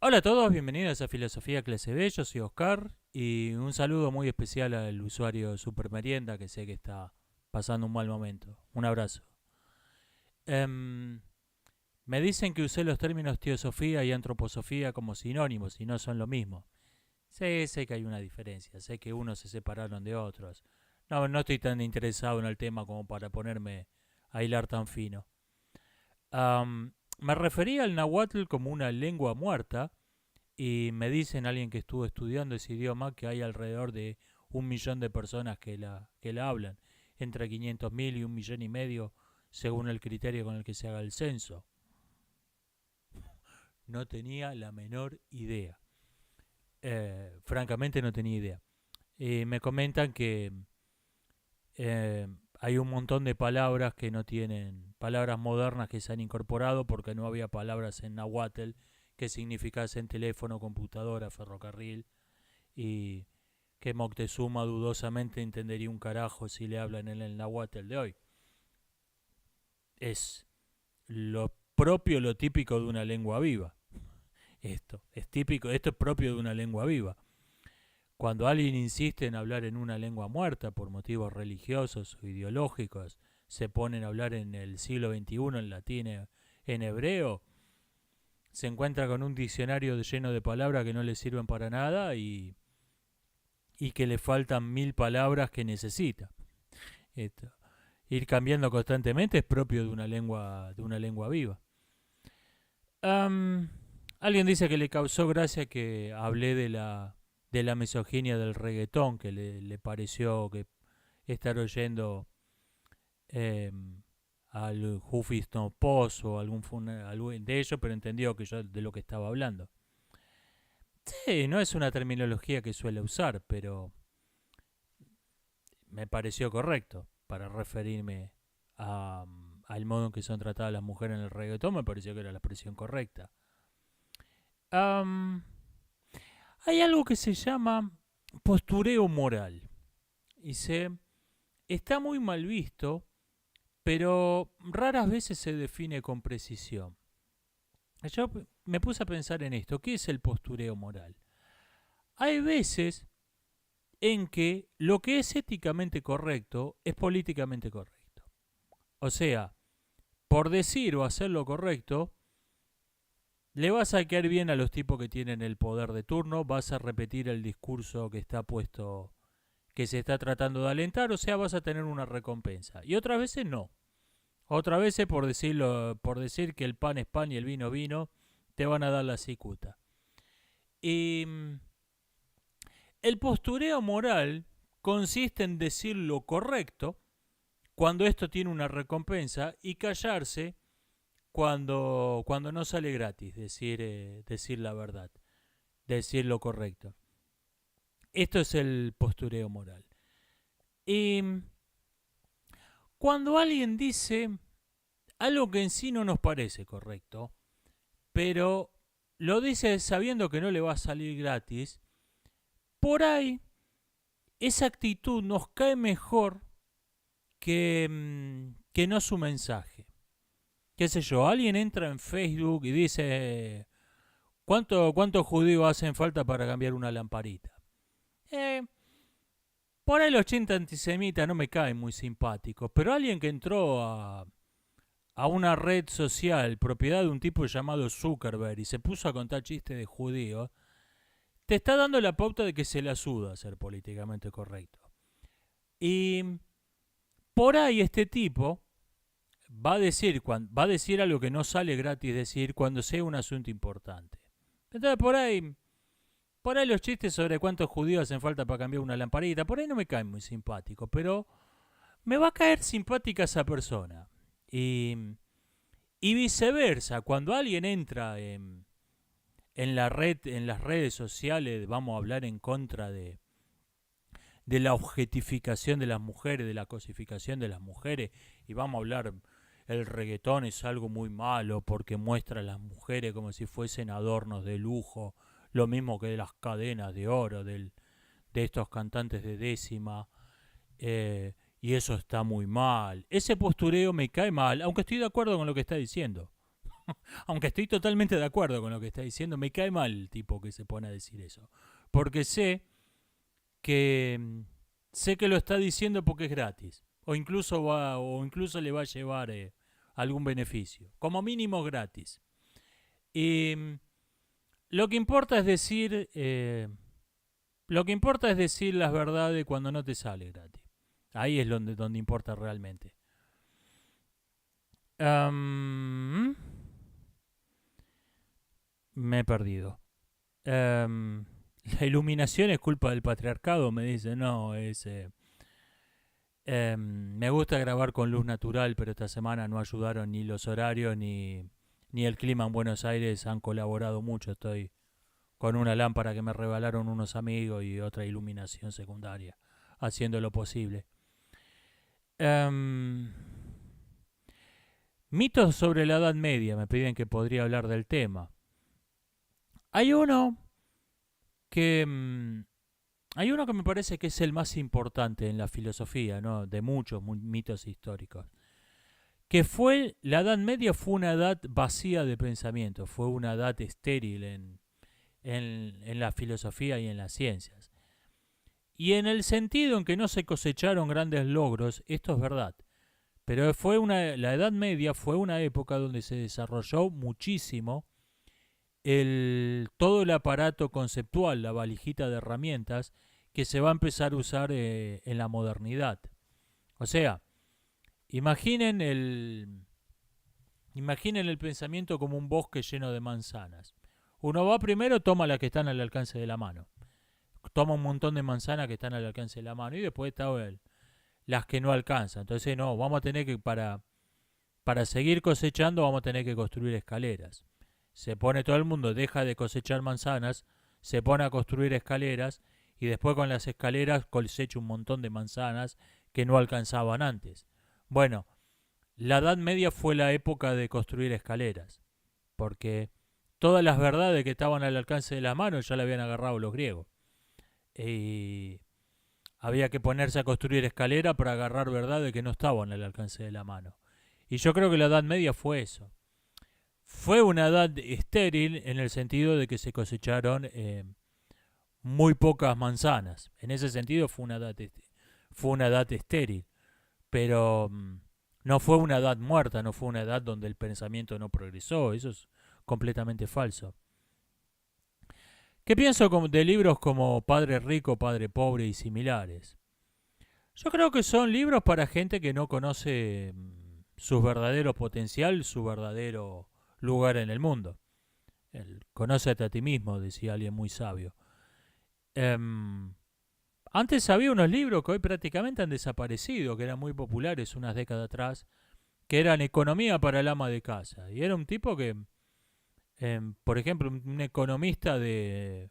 Hola a todos, bienvenidos a Filosofía Clase B, yo soy Oscar y un saludo muy especial al usuario Supermerienda que sé que está pasando un mal momento. Un abrazo. Em, Me dicen que usé los términos teosofía y antroposofía como sinónimos y no son lo mismo. Sé que hay una diferencia, sé que unos se separaron de otros. No estoy tan interesado en el tema como para ponerme a hilar tan fino. Me refería al náhuatl como una lengua muerta y me dicen alguien que estuvo estudiando ese idioma que hay alrededor de 1 millón de personas que la hablan, entre 500.000 y 1,5 millones según el criterio con el que se haga el censo. No tenía la menor idea. Francamente no tenía idea. Me comentan que eh, hay un montón de palabras que no tienen, palabras modernas que se han incorporado porque no había palabras en nahuatl que significasen teléfono, computadora, ferrocarril, y que Moctezuma dudosamente entendería un carajo si le hablan en el nahuatl de hoy. Es lo propio, lo típico de una lengua viva. Esto es típico, esto es propio de una lengua viva. Cuando alguien insiste en hablar en una lengua muerta por motivos religiosos o ideológicos, se ponen a hablar en el siglo XXI en latín, en hebreo, se encuentra con un diccionario lleno de palabras que no le sirven para nada y que le faltan 1.000 palabras que necesita. Esto. Ir cambiando constantemente es propio de una lengua viva. Am, Alguien dice que le causó gracia que hablé de la misoginia del reggaetón, que le pareció que estar oyendo eh, al Huffington Post o algún de ellos, pero entendió que yo de lo que estaba hablando. Sí, no es una terminología que suele usar, pero me pareció correcto para referirme al modo en que son tratadas las mujeres en el reggaetón, me pareció que era la expresión correcta. Am, Hay algo que se llama postureo moral. Y está muy mal visto, pero raras veces se define con precisión. Yo me puse a pensar en esto. ¿Qué es el postureo moral? Hay veces en que lo que es éticamente correcto es políticamente correcto. O sea, por decir o hacer lo correcto, le vas a caer bien a los tipos que tienen el poder de turno, vas a repetir el discurso que está puesto, que se está tratando de alentar, o sea, vas a tener una recompensa. Y otras veces no. Otras veces por decir que el pan es pan y el vino vino, te van a dar la cicuta. Y el postureo moral consiste en decir lo correcto cuando esto tiene una recompensa y callarse cuando no sale gratis, decir la verdad, decir lo correcto. Esto es el postureo moral. Y cuando alguien dice algo que en sí no nos parece correcto, pero lo dice sabiendo que no le va a salir gratis, por ahí esa actitud nos cae mejor que no su mensaje. Qué sé yo, alguien entra en Facebook y dice, ¿cuántos judíos hacen falta para cambiar una lamparita? Eh, por ahí los 80 antisemitas no me caen muy simpáticos, pero alguien que entró a una red social, propiedad de un tipo llamado Zuckerberg, y se puso a contar chistes de judíos, te está dando la pauta de que se le ayuda a ser políticamente correcto. Y por ahí este tipo va a decir algo que no sale gratis decir cuando sea un asunto importante. Entonces por ahí los chistes sobre cuántos judíos hacen falta para cambiar una lamparita, por ahí no me caen muy simpáticos, pero me va a caer simpática esa persona. Y, y viceversa, cuando alguien entra en las redes sociales, vamos a hablar en contra de la objetificación de las mujeres, de la cosificación de las mujeres, y vamos a hablar, el reggaetón es algo muy malo porque muestra a las mujeres como si fuesen adornos de lujo, lo mismo que las cadenas de oro de estos cantantes de décima, y eso está muy mal. Ese postureo me cae mal, aunque estoy de acuerdo con lo que está diciendo. Aunque estoy totalmente de acuerdo con lo que está diciendo, me cae mal el tipo que se pone a decir eso. Porque que sé que lo está diciendo porque es gratis. O incluso le va a llevar algún beneficio. Como mínimo gratis. Y lo que importa es decir. Lo que importa es decir las verdades cuando no te sale gratis. Ahí es donde importa realmente. Um, Me he perdido. Um, la iluminación es culpa del patriarcado, me dice. No, me gusta grabar con luz natural, pero esta semana no ayudaron ni los horarios ni el clima en Buenos Aires. Han colaborado mucho. Estoy con una lámpara que me regalaron unos amigos y otra iluminación secundaria, haciendo lo posible. Um, Mitos sobre la Edad Media, me piden que podría hablar del tema. Hay uno que hay uno que me parece que es el más importante en la filosofía, ¿no? De muchos mitos históricos. Que fue, la Edad Media fue una edad vacía de pensamiento, fue una edad estéril en la filosofía y en las ciencias. Y en el sentido en que no se cosecharon grandes logros, esto es verdad. Pero la Edad Media fue una época donde se desarrolló muchísimo todo el aparato conceptual, la valijita de herramientas que se va a empezar a usar en la modernidad. O sea, imaginen imaginen el pensamiento como un bosque lleno de manzanas. Uno va primero, toma las que están al alcance de la mano. Toma un montón de manzanas que están al alcance de la mano y después está las que no alcanzan. Entonces, no, vamos a tener que, para seguir cosechando, vamos a tener que construir escaleras. Se pone todo el mundo, deja de cosechar manzanas, se pone a construir escaleras y después con las escaleras cosecha un montón de manzanas que no alcanzaban antes. Bueno, la Edad Media fue la época de construir escaleras, porque todas las verdades que estaban al alcance de la mano ya la habían agarrado los griegos. Y había que ponerse a construir escaleras para agarrar verdades que no estaban al alcance de la mano. Y yo creo que la Edad Media fue eso. Fue una edad estéril en el sentido de que se cosecharon muy pocas manzanas. En ese sentido fue una edad estéril. Pero no fue una edad muerta, no fue una edad donde el pensamiento no progresó. Eso es completamente falso. ¿Qué pienso de libros como Padre Rico, Padre Pobre y similares? Yo creo que son libros para gente que no conoce su verdadero potencial, su verdadero lugar en el mundo. Conócete a ti mismo, decía alguien muy sabio. Antes había unos libros que hoy prácticamente han desaparecido, que eran muy populares unas décadas atrás, que eran Economía para el ama de casa. Y era un tipo que, por ejemplo, un economista de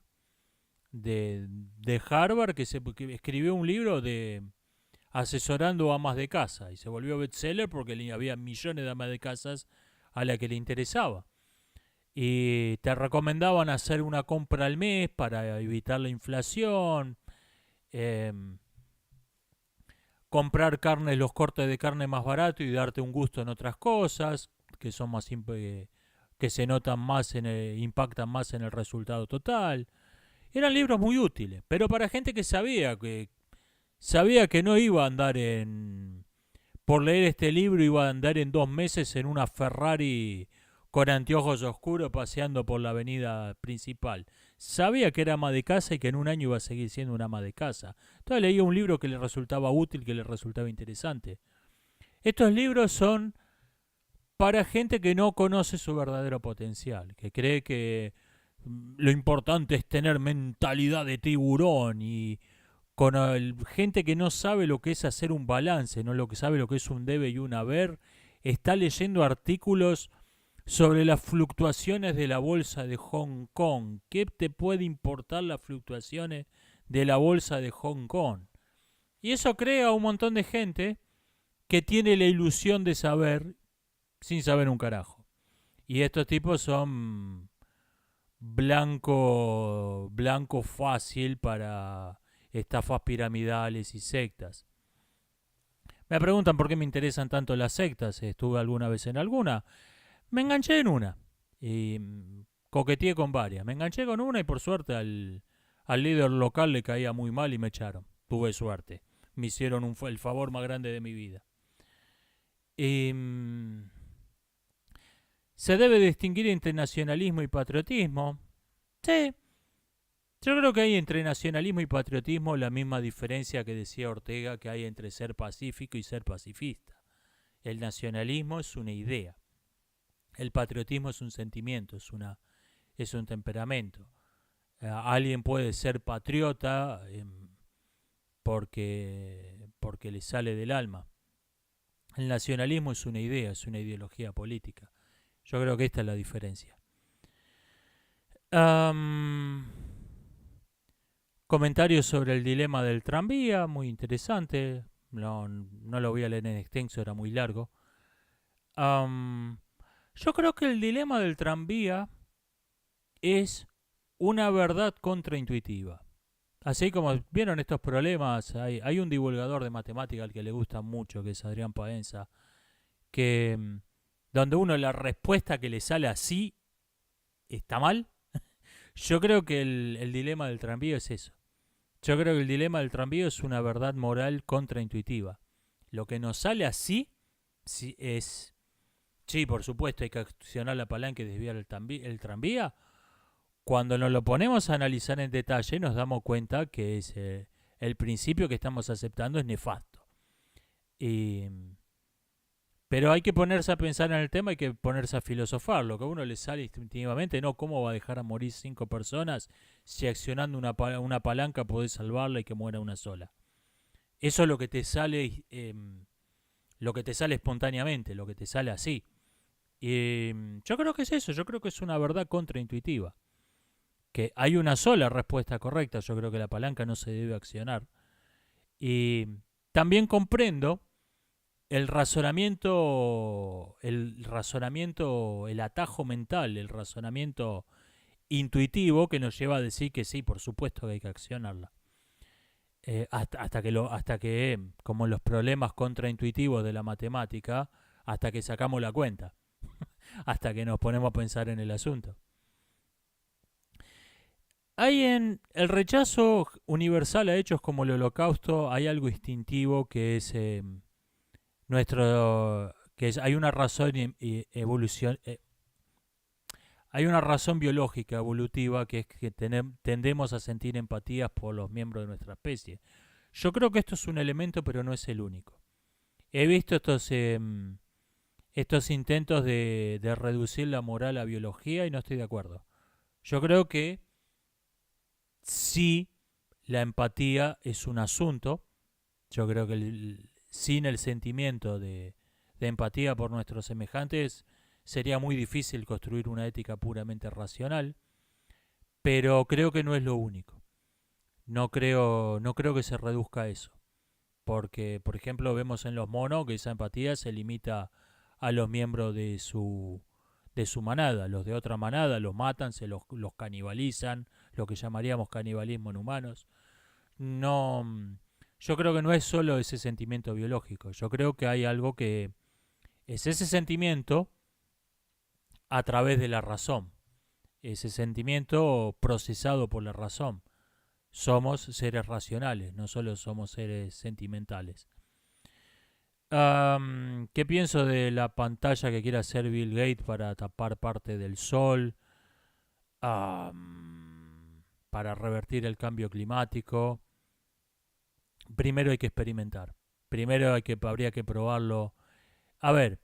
Harvard que escribió un libro de asesorando amas de casa y se volvió bestseller porque había millones de amas de casas a la que le interesaba. Y te recomendaban hacer una compra al mes para evitar la inflación, eh, comprar carne, los cortes de carne más barato y darte un gusto en otras cosas que son más que se notan más impactan más en el resultado total. Eran libros muy útiles, pero para gente que sabía que no iba a andar por leer este libro iba a andar en 2 meses en una Ferrari con anteojos oscuros paseando por la avenida principal. Sabía que era ama de casa y que en un año iba a seguir siendo una ama de casa. Entonces leía un libro que le resultaba útil, que le resultaba interesante. Estos libros son para gente que no conoce su verdadero potencial, que cree que lo importante es tener mentalidad de tiburón y con gente que no sabe lo que es hacer un balance, no lo que sabe lo que es un debe y un haber, está leyendo artículos sobre las fluctuaciones de la bolsa de Hong Kong. ¿Qué te puede importar las fluctuaciones de la bolsa de Hong Kong? Y eso crea un montón de gente que tiene la ilusión de saber sin saber un carajo. Y estos tipos son blanco fácil para estafas piramidales y sectas. Me preguntan por qué me interesan tanto las sectas. ¿Estuve alguna vez en alguna? Me enganché en una y coqueteé con varias. Me enganché con una y por suerte al líder local le caía muy mal y me echaron. Tuve suerte. Me hicieron el favor más grande de mi vida. Y, ¿se debe distinguir entre nacionalismo y patriotismo? Sí, yo creo que hay entre nacionalismo y patriotismo la misma diferencia que decía Ortega que hay entre ser pacífico y ser pacifista. El nacionalismo es una idea, el patriotismo es un sentimiento, es un temperamento. Alguien puede ser patriota porque le sale del alma. El nacionalismo es una idea, es una ideología política. Yo creo que esta es la diferencia. Um, Comentarios sobre el dilema del tranvía, muy interesante. No lo voy a leer en extenso, era muy largo. Yo creo que el dilema del tranvía es una verdad contraintuitiva. Así como vieron estos problemas, hay un divulgador de matemática al que le gusta mucho, que es Adrián Paenza, que donde uno la respuesta que le sale así está mal. Yo creo que el dilema del tranvía es eso. Yo creo que el dilema del tranvía es una verdad moral contraintuitiva. Lo que nos sale así sí, es... Sí, por supuesto, hay que accionar la palanca y desviar el tranvía. Cuando nos lo ponemos a analizar en detalle, nos damos cuenta que el principio que estamos aceptando es nefasto. Y, pero hay que ponerse a pensar en el tema, hay que ponerse a filosofar. Lo que a uno le sale instintivamente, no, ¿cómo va a dejar a morir 5 personas si accionando una palanca podés salvarla y que muera una sola? Eso es lo que te sale espontáneamente, lo que te sale así. Y yo creo que es eso, yo creo que es una verdad contraintuitiva. Que hay una sola respuesta correcta, yo creo que la palanca no se debe accionar. Y también comprendo el atajo mental, el razonamiento intuitivo que nos lleva a decir que sí, por supuesto que hay que accionarla. Hasta que, como los problemas contraintuitivos de la matemática, hasta que sacamos la cuenta, hasta que nos ponemos a pensar en el asunto. Hay en el rechazo universal a hechos como el holocausto, hay algo instintivo que es hay una razón hay una razón biológica evolutiva que es que tendemos a sentir empatías por los miembros de nuestra especie. Yo creo que esto es un elemento, pero no es el único. He visto estos intentos de reducir la moral a biología y no estoy de acuerdo. Yo creo que sí, la empatía es un asunto. Yo creo que sin el sentimiento de empatía por nuestros semejantes sería muy difícil construir una ética puramente racional, pero creo que no es lo único. No creo que se reduzca a eso, porque por ejemplo vemos en los monos que esa empatía se limita a los miembros de su manada. Los de otra manada los matan, los canibalizan, lo que llamaríamos canibalismo en humanos. No, yo creo que no es solo ese sentimiento biológico. Yo creo que hay algo que es ese sentimiento a través de la razón. Ese sentimiento procesado por la razón. Somos seres racionales, no solo somos seres sentimentales. ¿Qué pienso de la pantalla que quiere hacer Bill Gates para tapar parte del sol? Para revertir el cambio climático. Primero hay que experimentar. Primero habría que probarlo. A ver,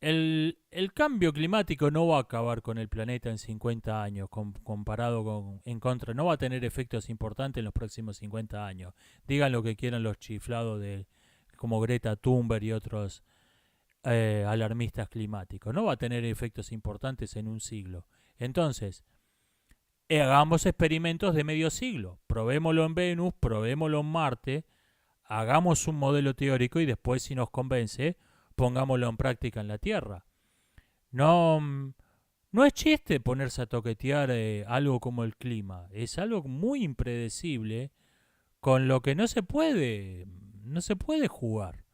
el cambio climático no va a acabar con el planeta en 50 años, comparado con en contra. No va a tener efectos importantes en los próximos 50 años. Digan lo que quieran los chiflados como Greta Thunberg y otros alarmistas climáticos. No va a tener efectos importantes en un siglo. Entonces, hagamos experimentos de medio siglo. Probémoslo en Venus, probémoslo en Marte, hagamos un modelo teórico y después, si nos convence, pongámoslo en práctica en la Tierra. No, no es chiste ponerse a toquetear algo como el clima. Es algo muy impredecible con lo que no se puede jugar.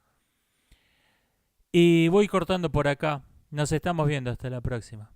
Y voy cortando por acá. Nos estamos viendo, hasta la próxima.